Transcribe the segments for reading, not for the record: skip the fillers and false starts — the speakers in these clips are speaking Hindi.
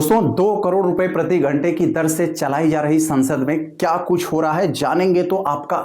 दोस्तों 2 करोड़ रुपए प्रति घंटे की दर से चलाई जा रही संसद में क्या कुछ हो रहा है जानेंगे तो आपका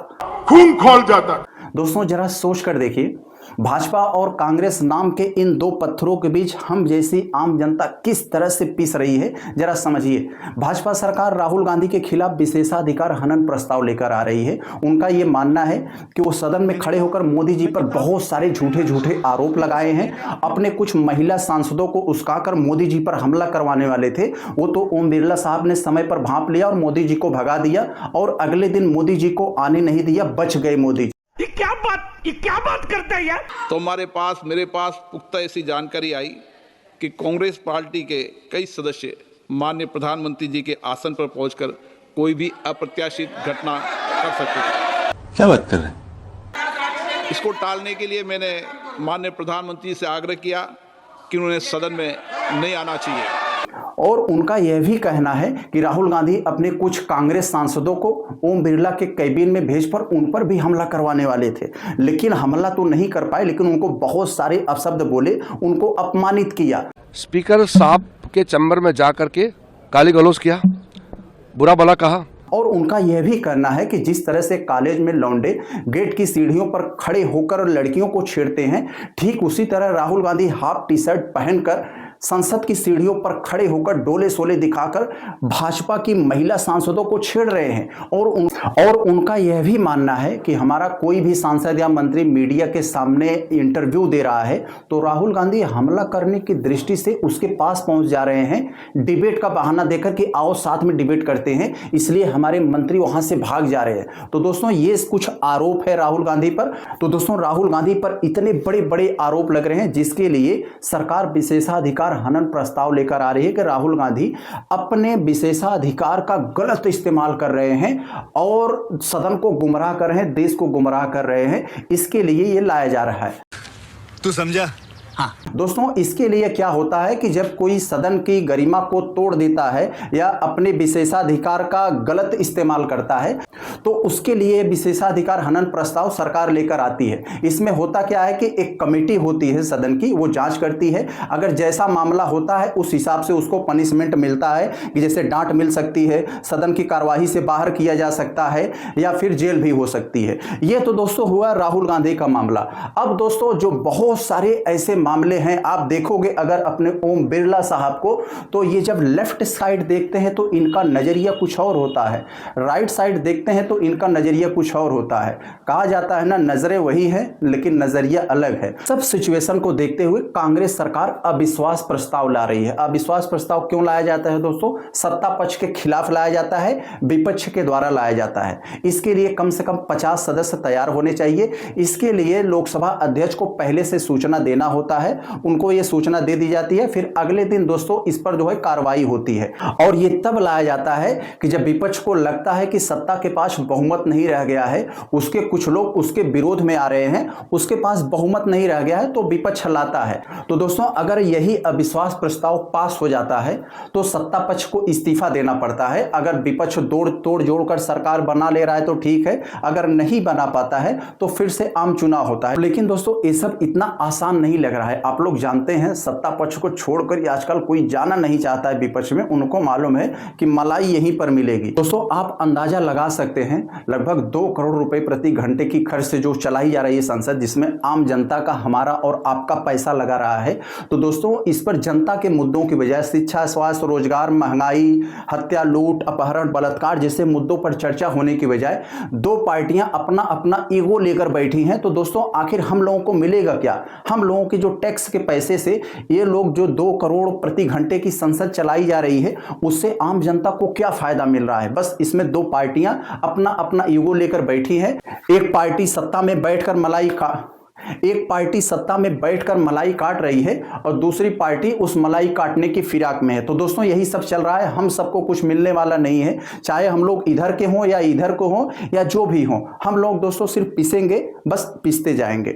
खून खौल जाता। दोस्तों जरा सोच कर देखिए, भाजपा और कांग्रेस नाम के इन दो पत्थरों के बीच हम जैसी आम जनता किस तरह से पिस रही है, जरा समझिए। भाजपा सरकार राहुल गांधी के खिलाफ विशेषाधिकार हनन प्रस्ताव लेकर आ रही है। उनका यह मानना है कि वो सदन में खड़े होकर मोदी जी पर बहुत सारे झूठे झूठे आरोप लगाए हैं। अपने कुछ महिला सांसदों को उस्काकर मोदी जी पर हमला करवाने वाले थे, वो तो ओम बिरला साहब ने समय पर भांप लिया और मोदी जी को भगा दिया और अगले दिन मोदी जी को आने नहीं दिया, बच गए मोदी। ये क्या बात करता है यार। तो मेरे पास पुख्ता ऐसी जानकारी आई कि कांग्रेस पार्टी के कई सदस्य माननीय प्रधानमंत्री जी के आसन पर पहुंचकर कोई भी अप्रत्याशित घटना कर सकते थे। क्या बात कर रहे हैं? इसको टालने के लिए मैंने माननीय प्रधानमंत्री से आग्रह किया कि उन्हें सदन में नहीं आना चाहिए। और उनका यह भी कहना है कि राहुल गांधी अपने कुछ कांग्रेस सांसदों को ओम बिरला के कैबिन में भेजकर उन पर भी हमला करवाने वाले थे, लेकिन हमला तो नहीं कर पाए, लेकिन उनको बहुत सारे अपशब्द बोले, उनको अपमानित किया। स्पीकर साहब के चैम्बर में जाकर के गाली गलौज किया, बुरा भला कहा। और उनका यह भी कहना है कि जिस तरह से कॉलेज में लौंडे गेट की सीढ़ियों पर खड़े होकर लड़कियों को छेड़ते हैं, ठीक उसी तरह Rahul Gandhi half T shirt पहनकर संसद की सीढ़ियों पर खड़े होकर डोले सोले दिखाकर भाजपा की महिला सांसदों को छेड़ रहे हैं। और उनका यह भी मानना है कि हमारा कोई भी सांसद या मंत्री मीडिया के सामने इंटरव्यू दे रहा है तो राहुल गांधी हमला करने की दृष्टि से उसके पास पहुंच जा रहे हैं, डिबेट का बहाना देकर कि आओ साथ में डिबेट करते हैं, इसलिए हमारे मंत्री वहां से भाग जा रहे हैं। तो दोस्तों ये कुछ आरोप है राहुल गांधी पर। तो दोस्तों राहुल गांधी पर इतने बड़े बड़े आरोप लग रहे हैं जिसके लिए सरकार विशेषाधिकार हनन प्रस्ताव लेकर आ रही है कि राहुल गांधी अपने विशेषाधिकार का गलत इस्तेमाल कर रहे हैं और सदन को गुमराह कर रहे हैं, देश को गुमराह कर रहे हैं। इसके लिए यह लाया जा रहा है। तू समझा? हाँ दोस्तों, इसके लिए क्या होता है कि जब कोई सदन की गरिमा को तोड़ देता है या अपने विशेषाधिकार का गलत इस्तेमाल करता है तो उसके लिए विशेषाधिकार हनन प्रस्ताव सरकार लेकर आती है। इसमें होता क्या है कि एक कमेटी होती है सदन की, वो जांच करती है। अगर जैसा मामला होता है उस हिसाब से उसको पनिशमेंट मिलता है कि जैसे डांट मिल सकती है, सदन की कार्यवाही से बाहर किया जा सकता है या फिर जेल भी हो सकती है। यह तो दोस्तों हुआ राहुल गांधी का मामला। अब दोस्तों जो बहुत सारे ऐसे मामले हैं, आप देखोगे अगर अपने ओम बिरला साहब को, तो ये जब लेफ्ट साइड देखते हैं तो इनका नजरिया कुछ और होता है, राइट साइड देखते हैं तो इनका नजरिया कुछ और होता है। कहा जाता है ना, नजरें वही है लेकिन नजरिया अलग है। सब सिचुएशन को देखते हुए कांग्रेस सरकार अविश्वास प्रस्ताव ला रही है। अविश्वास प्रस्ताव क्यों लाया जाता है दोस्तों? सत्ता पक्ष के खिलाफ लाया जाता है, विपक्ष के द्वारा लाया जाता है। इसके लिए कम से कम 50 सदस्य तैयार होने चाहिए। इसके लिए लोकसभा अध्यक्ष को पहले से सूचना देना होता है, उनको यह सूचना दे दी जाती है, फिर अगले दिन दोस्तों इस पर जो है कार्रवाई होती है। और यह तब लाया जाता है कि जब विपक्ष को लगता है कि सत्ता के पास बहुमत नहीं रह गया है, उसके कुछ लोग उसके विरोध में आ रहे हैं, उसके पास बहुमत नहीं रह गया है तो विपक्ष लाता है। तो दोस्तों अगर यही अविश्वास प्रस्ताव पास हो जाता है तो सत्ता पक्ष को इस्तीफा देना पड़ता है। अगर विपक्ष तोड़ जोड़कर सरकार बना ले रहा है तो ठीक है, अगर नहीं बना पाता है तो फिर से आम चुनाव होता है। लेकिन दोस्तों ये सब इतना आसान नहीं लग रहा है। आप लोग जानते हैं सत्ता पक्ष को छोड़कर आजकल कोई जाना नहीं चाहता है विपक्ष में। उनको मालूम है कि मलाई यहीं पर मिलेगी। दोस्तों आप अंदाजा लगा सकते हैं, लगभग 2 करोड़ रुपए प्रति घंटे की खर्च से जो चलाई जा रही है संसद, जिसमें आम जनता का, हमारा और आपका पैसा लगा रहा है। तो दोस्तों इस पर जनता के मुद्दों की बजाय शिक्षा, स्वास्थ्य, रोजगार, महंगाई, हत्या, लूट, अपहरण, बलात्कार जैसे मुद्दों पर चर्चा होने की बजाय दो पार्टियां अपना अपना ईगो लेकर बैठी हैं। तो दोस्तों आखिर हम लोगों को मिलेगा क्या? हम लोगों के जो टैक्स के पैसे से ये लोग जो 2 करोड़ प्रति घंटे की संसद चलाई जा रही है, उससे आम जनता को क्या फायदा मिल रहा है? बस इसमें दो पार्टियां अपना अपना ईगो लेकर बैठी है। एक पार्टी सत्ता में बैठकर मलाई काट रही है और दूसरी पार्टी उस मलाई काटने की फिराक में है। तो दोस्तों यही सब चल रहा है। हम सबको कुछ मिलने वाला नहीं है, चाहे हम लोग इधर के हों या इधर को हों या जो भी हों। हम लोग दोस्तों सिर्फ पिसेंगे, बस पिसते जाएंगे।